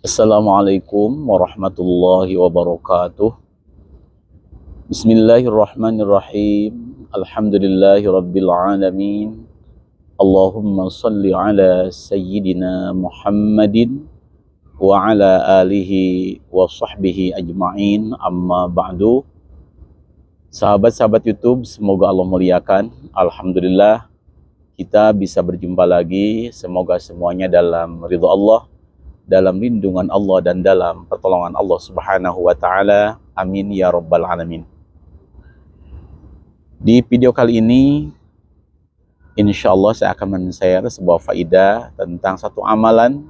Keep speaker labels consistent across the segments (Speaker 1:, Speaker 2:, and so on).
Speaker 1: Assalamualaikum warahmatullahi wabarakatuh. Bismillahirrahmanirrahim. Alhamdulillahi rabbil alamin. Allahumma salli ala sayyidina Muhammadin wa ala alihi wa sahbihi ajma'in, amma ba'du. Sahabat-sahabat YouTube, semoga Allah muliakan. Alhamdulillah kita bisa berjumpa lagi. Semoga semuanya dalam ridha Allah, dalam lindungan Allah, dan dalam pertolongan Allah Subhanahu wa Ta'ala. Amin ya Rabbal Alamin. Di video kali ini, insya Allah saya akan men-share sebuah faidah tentang satu amalan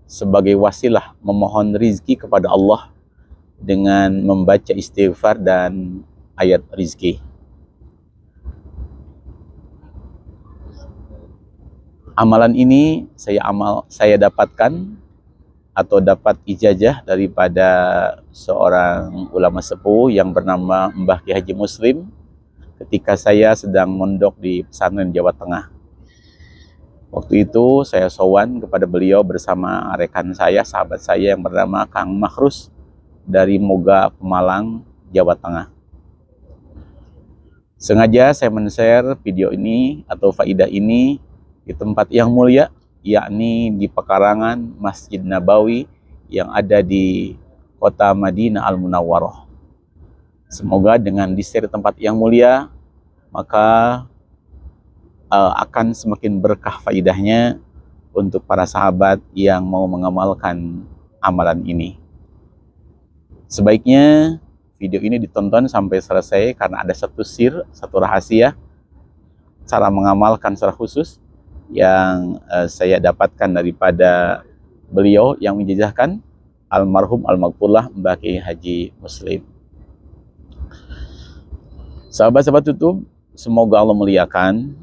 Speaker 1: sebagai wasilah memohon rizki kepada Allah dengan membaca istighfar dan ayat rizki. Amalan ini saya dapatkan atau dapat ijazah daripada seorang ulama sepuh yang bernama Mbah Ki Haji Muslim ketika saya sedang mondok di pesantren Jawa Tengah. Waktu itu saya sowan kepada beliau bersama rekan saya, sahabat saya yang bernama Kang Makhrus dari Moga, Pemalang, Jawa Tengah. Sengaja saya men-share video ini atau faidah ini di tempat yang mulia, yakni di pekarangan Masjid Nabawi yang ada di kota Madinah Al-Munawwarah. Semoga dengan di-share tempat yang mulia, maka akan semakin berkah faidahnya untuk para sahabat yang mau mengamalkan amalan ini. Sebaiknya video ini ditonton sampai selesai karena ada satu rahasia cara mengamalkan secara khusus yang saya dapatkan daripada beliau yang menjejahkan almarhum al-maghfurlah Mbah Ki Haji Muslim. Sahabat-sahabat YouTube, semoga Allah muliakan.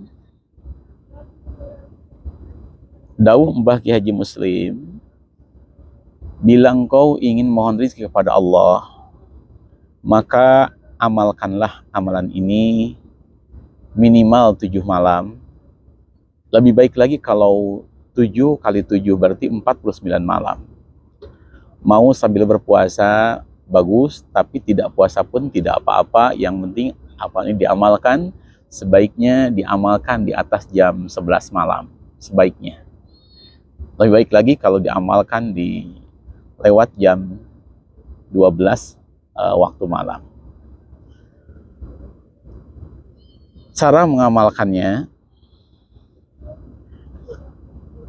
Speaker 1: Dawuh Mbah Ki Haji Muslim, bila engkau ingin mohon rezeki kepada Allah, maka amalkanlah amalan ini minimal 7 malam. Lebih baik lagi kalau 7 kali 7 berarti 49 malam. Mau sambil berpuasa bagus, tapi tidak puasa pun tidak apa-apa. Yang penting apa ini diamalkan, sebaiknya diamalkan di atas jam 11 malam. Sebaiknya. Lebih baik lagi kalau diamalkan di lewat jam 12 waktu malam. Cara mengamalkannya,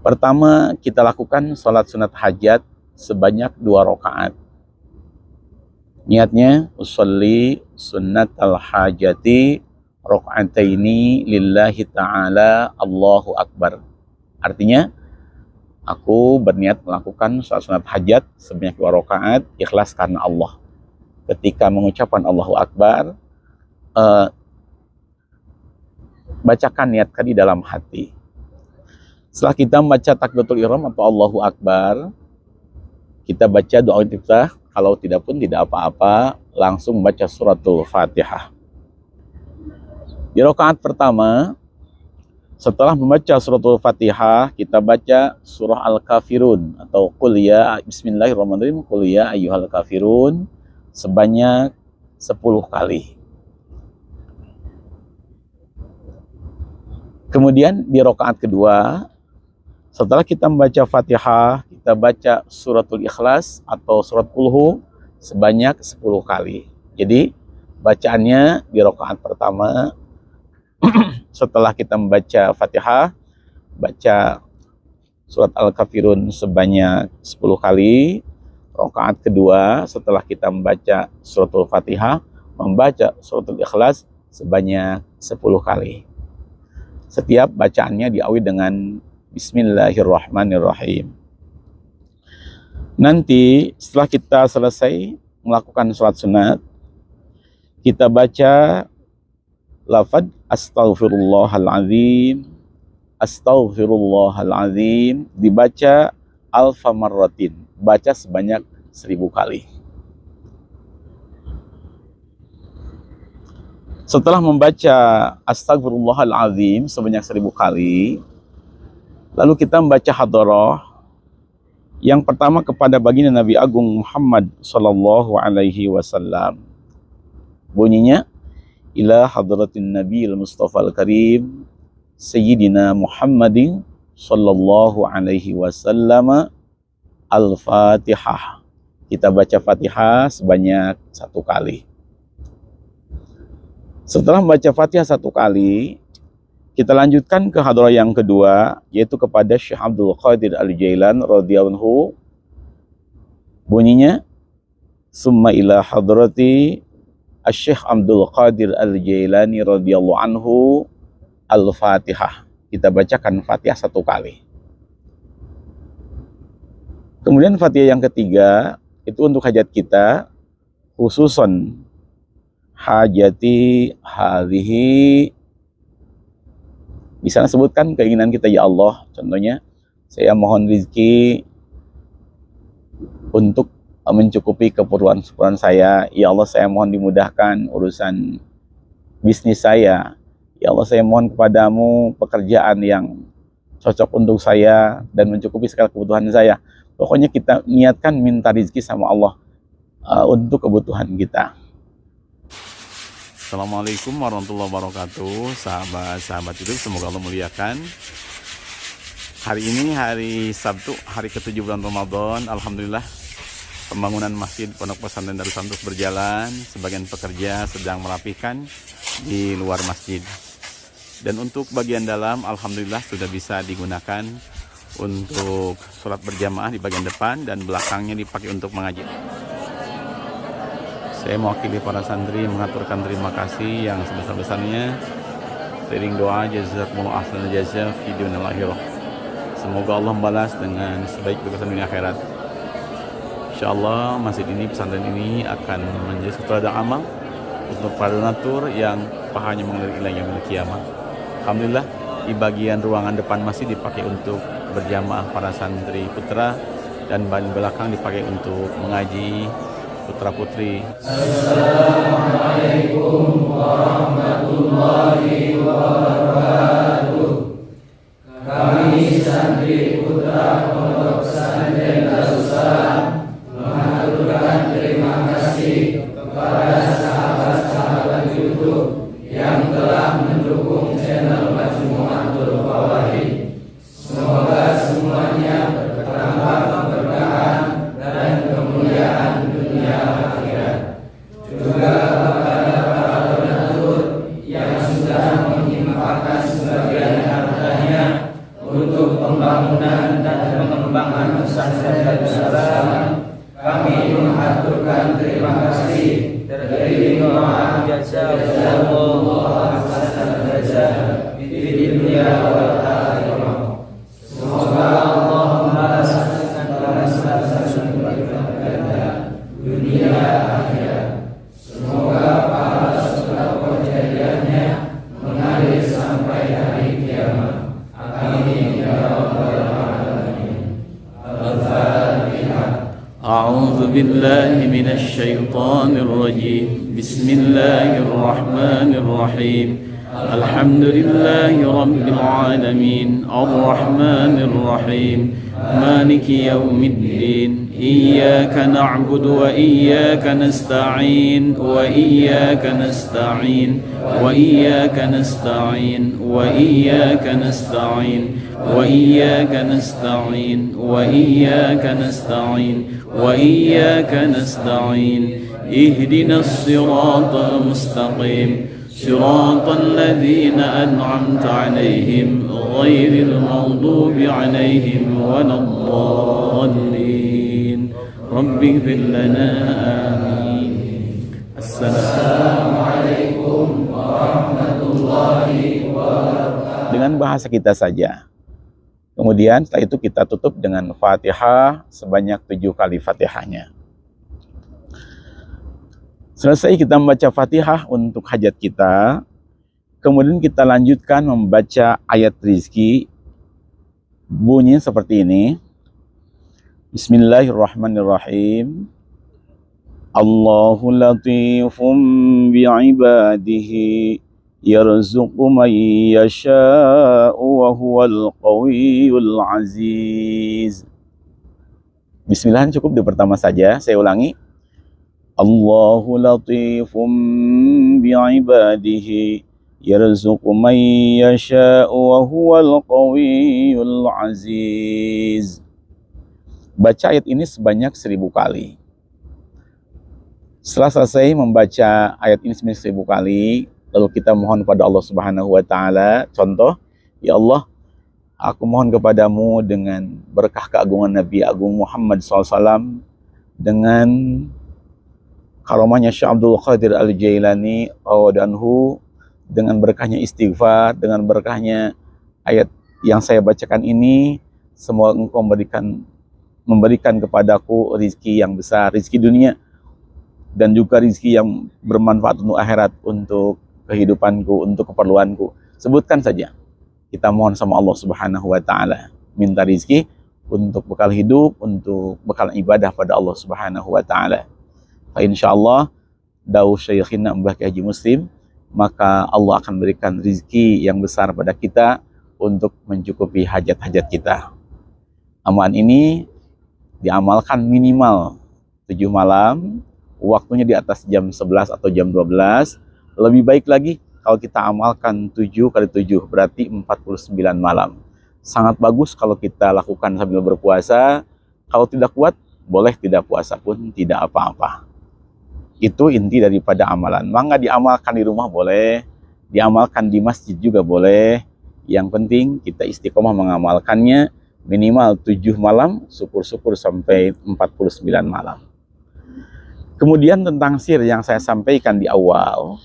Speaker 1: pertama, kita lakukan sholat sunat hajat sebanyak 2 rakaat. Niatnya, usolli sunnat al-hajati raka'ataini lillahi ta'ala Allahu Akbar. Artinya, aku berniat melakukan sholat sunat hajat sebanyak 2 rakaat, ikhlas karena Allah. Ketika mengucapkan Allahu Akbar, bacakan, niatkan di dalam hati. Setelah kita membaca takbiratul ihram atau Allahu Akbar, kita baca doa istiftah. Kalau tidak pun tidak apa-apa, langsung baca suratul Fatihah. Di rakaat pertama, setelah membaca suratul Fatihah, kita baca surah Al-Kafirun atau Qul ya, bismillahirrahmanirrahim, Qul ya ayyuhal kafirun sebanyak 10 kali. Kemudian di rakaat kedua, setelah kita membaca Fatihah, kita baca suratul Ikhlas atau surat Qulhu sebanyak 10 kali. Jadi bacaannya di rakaat pertama, setelah kita membaca Fatihah, baca surat Al-Kafirun sebanyak 10 kali. Rakaat kedua, setelah kita membaca suratul Fatihah, membaca suratul Ikhlas sebanyak 10 kali. Setiap bacaannya diawali dengan Bismillahirrahmanirrahim. Nanti setelah kita selesai melakukan sholat sunat, kita baca lafaz astaghfirullahaladzim, astaghfirullahaladzim, dibaca alfa marratin, baca sebanyak 1000 kali. Setelah membaca astagfirullahaladzim sebanyak 1000 kali, lalu kita membaca hadharah Yang pertama kepada baginda Nabi Agung Muhammad sallallahu alaihi wasallam. Bunyinya, ila hadratin Nabi al-Mustafa al-Karim Sayyidina Muhammadin sallallahu alaihi wasallam al-Fatihah. Kita baca Fatihah sebanyak 1 kali. Setelah membaca Fatihah 1 kali, kita lanjutkan ke hadrah yang kedua, yaitu kepada Syekh Abdul Qadir Al-Jailan radhiyallahu anhu. Bunyinya, summa ila hadrati Syekh Abdul Qadir Al-Jailani radhiyallahu anhu Al-Fatihah. Kita bacakan Fatihah 1 kali. Kemudian Fatihah yang ketiga, itu untuk hajat kita, khususon hajati hadhihi. Di sana sebutkan keinginan kita, ya Allah. Contohnya, saya mohon rezeki untuk mencukupi keperluan saya. Ya Allah, saya mohon dimudahkan urusan bisnis saya. Ya Allah, saya mohon kepadamu pekerjaan yang cocok untuk saya dan mencukupi segala kebutuhan saya. Pokoknya kita niatkan minta rezeki sama Allah untuk kebutuhan kita. Assalamualaikum warahmatullahi wabarakatuh. Sahabat-sahabat YouTube, semoga Allah muliakan. Hari ini hari Sabtu, hari ke-7 bulan Ramadan. Alhamdulillah, pembangunan masjid Pondok Pesantren Darussalam terus berjalan. Sebagian pekerja sedang merapikan di luar masjid. Dan untuk bagian dalam, alhamdulillah sudah bisa digunakan untuk sholat berjamaah di bagian depan, dan belakangnya dipakai untuk mengaji. Saya mewakili para santri mengaturkan terima kasih yang sebesar-besarnya. Seiring doa, jazakumullah ahsanal jazaa fi dunyal akhirah. Semoga Allah membalas dengan sebaik-baik dunia akhirat. Insyaallah masjid ini, pesantren ini akan menjadi satu ladang amal untuk para donatur yang pahanya mengalir ila yaumil qiyamah. Alhamdulillah, di bagian ruangan depan masjid dipakai untuk berjamaah para santri putra, dan bagian belakang dipakai untuk mengaji putra putri. Assalamualaikum warahmatullahi wabarakatuh. Kami santri putra Pondok Pesantren Darussalam mengaturkan terima kasih kepada sahabat-sahabat YouTube yang telah mendukung channel Majmu'atul Fawaid. Semoga semuanya bertambah keberkahan dan kemuliaan dunia akhirat. Juga kepada para donatur yang sudah menginfakkan sebagian hartanya untuk pembangunan dan pengembangan pesantren Darussalam, kami mengaturkan terima kasih. Terima jazakumullah ahsanal jazaa di dunia wal akhirah. Semoga Allah membalaskan balasan kita dunia akhirat. Semoga pahala sedekah jariahnya mengalir sampai hari kiamat. Amin ya rabbal alamin. Al-Fatihah. A'udzu billahi minasy syaithanir rajim. Bismillahir rahmanir rahim. Alhamdulillahi rabbil alamin. Ar-rahmanir rahim. Maliki yaumiddin. Iyyaka na'budu wa iyyaka nasta'in. Wa iyyaka nasta'in. Wa iyyaka nasta'in. Wa iyyaka nasta'in. وإياك نستعين وإياك نستعين وإياك نستعين اهدنا الصراط المستقيم صراط الذين أنعمت عليهم غير المغضوب عليهم ولا الضالين رب اغفر لنا آمين. السلام عليكم ورحمة الله وبركاته. Dengan bahasa kita saja. Kemudian setelah itu kita tutup dengan Fatihah sebanyak 7 kali Fatihahnya. Selesai kita membaca Fatihah untuk hajat kita, kemudian kita lanjutkan membaca ayat rizki. Bunyinya seperti ini. Bismillahirrahmanirrahim. Allahu latifum bi'ibadihi yarzuqu man yasha'u wa huwal qawiyyul aziz. Bismillah cukup di pertama saja. Saya ulangi. Allahu latifum bi'ibadihi yarzuqu man yasha'u wa huwal qawiyyul aziz. Baca ayat ini sebanyak 1000 kali. Setelah selesai membaca ayat ini sebanyak 1000 kali, lalu kita mohon kepada Allah Subhanahu wa Ta'ala. Contoh, ya Allah, aku mohon kepadamu dengan berkah keagungan Nabi Agung Muhammad SAW, dengan karomahnya Syekh Abdul Qadir Al-Jailani radhiyallahu, dengan berkahnya istighfar, dengan berkahnya ayat yang saya bacakan ini, semoga engkau memberikan kepadaku rizki yang besar, rizki dunia, dan juga rizki yang bermanfaat untuk akhirat, untuk kehidupanku, untuk keperluanku. Sebutkan saja. Kita mohon sama Allah Subhanahu wa Ta'ala, minta rizki untuk bekal hidup, untuk bekal ibadah pada Allah Subhanahu wa Ta'ala. Insyaallah, dawuh Syekhina Mbah Kiai Haji Muslim, maka Allah akan berikan rizki yang besar pada kita untuk mencukupi hajat-hajat kita. Amalan ini diamalkan minimal 7 malam, waktunya di atas jam 11 atau jam 12. Lebih baik lagi kalau kita amalkan 7 kali 7, berarti 49 malam. Sangat bagus kalau kita lakukan sambil berpuasa. Kalau tidak kuat, boleh tidak puasa pun tidak apa-apa. Itu inti daripada amalan. Maka diamalkan di rumah boleh, diamalkan di masjid juga boleh. Yang penting kita istiqomah mengamalkannya minimal 7 malam, syukur-syukur sampai 49 malam. Kemudian tentang sir yang saya sampaikan di awal,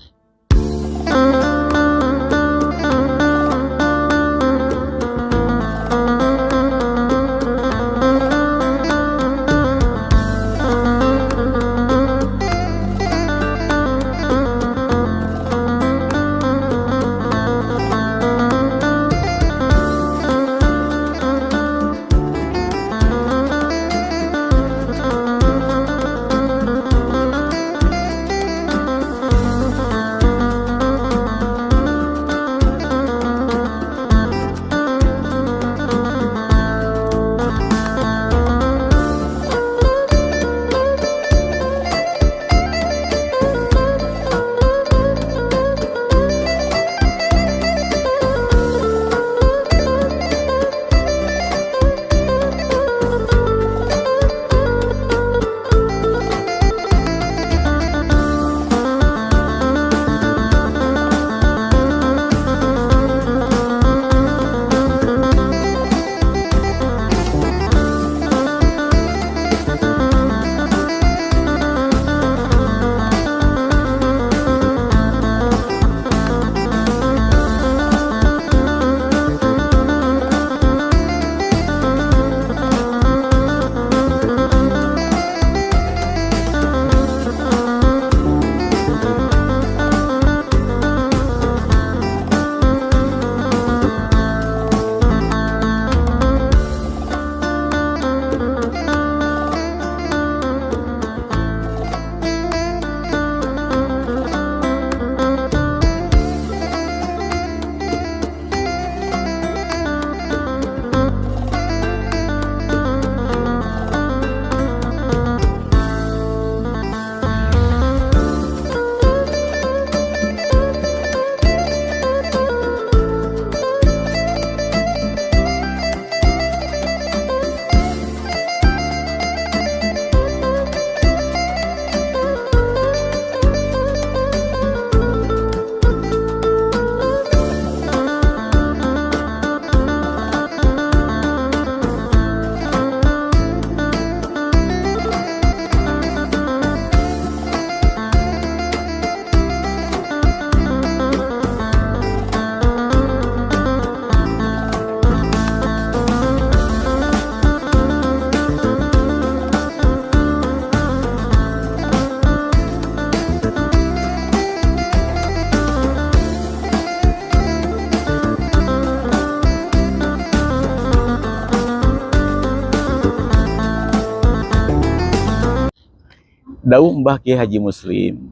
Speaker 1: dawuh Mbah Kiai Haji Muslim,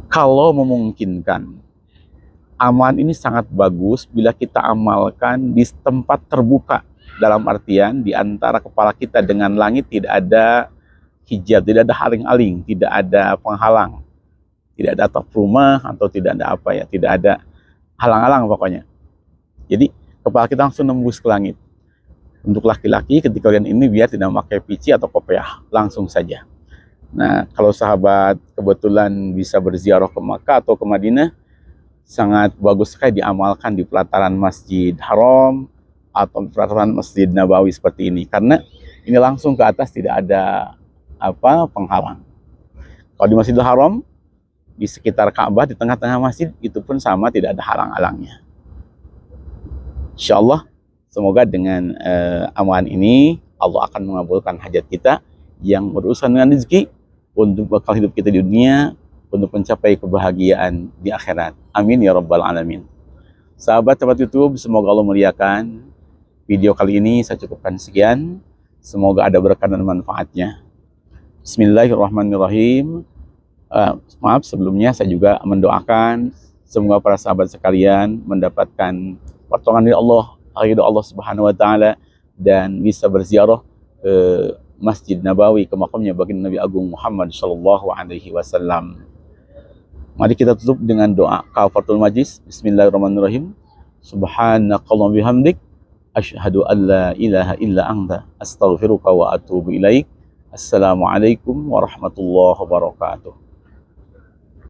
Speaker 1: kalau memungkinkan, amalan ini sangat bagus bila kita amalkan di tempat terbuka, dalam artian di antara kepala kita dengan langit tidak ada hijab, tidak ada aling-aling, tidak ada penghalang, tidak ada atap rumah atau tidak ada apa ya, tidak ada halang-halang pokoknya. Jadi kepala kita langsung nembus ke langit. Untuk laki-laki ketika kalian ini biar tidak memakai pici atau kopiah, langsung saja. Nah, kalau sahabat kebetulan bisa berziarah ke Makkah atau ke Madinah, sangat bagus sekali diamalkan di pelataran Masjid Haram atau pelataran Masjid Nabawi seperti ini, karena ini langsung ke atas, tidak ada penghalang. Kalau di Masjidil Haram, di sekitar Ka'bah, di tengah-tengah masjid, itu pun sama, tidak ada halang-halangnya. Insya Allah, semoga dengan amalan ini Allah akan mengabulkan hajat kita yang berurusan dengan rezeki, untuk bekal hidup kita di dunia, untuk mencapai kebahagiaan di akhirat. Amin ya rabbal alamin. Sahabat YouTube, semoga Allah muliakan. Video kali ini saya cukupkan sekian. Semoga ada berkah dan manfaatnya. Bismillahirrahmanirrahim. Maaf sebelumnya saya juga mendoakan semoga para sahabat sekalian mendapatkan pertolongan dari Allah, ridho Allah Subhanahu wa taala, dan bisa berziarah ke Masjid Nabawi, ke makamnya baginda Nabi Agung Muhammad sallallahu alaihi wasallam. Mari kita tutup dengan doa kafaratul majlis. Bismillahirrahmanirrahim. Subhanakallahumma bihamdik asyhadu an la ilaha illa anta astaghfiruka wa atubu ilaik. Assalamualaikum warahmatullahi wabarakatuh.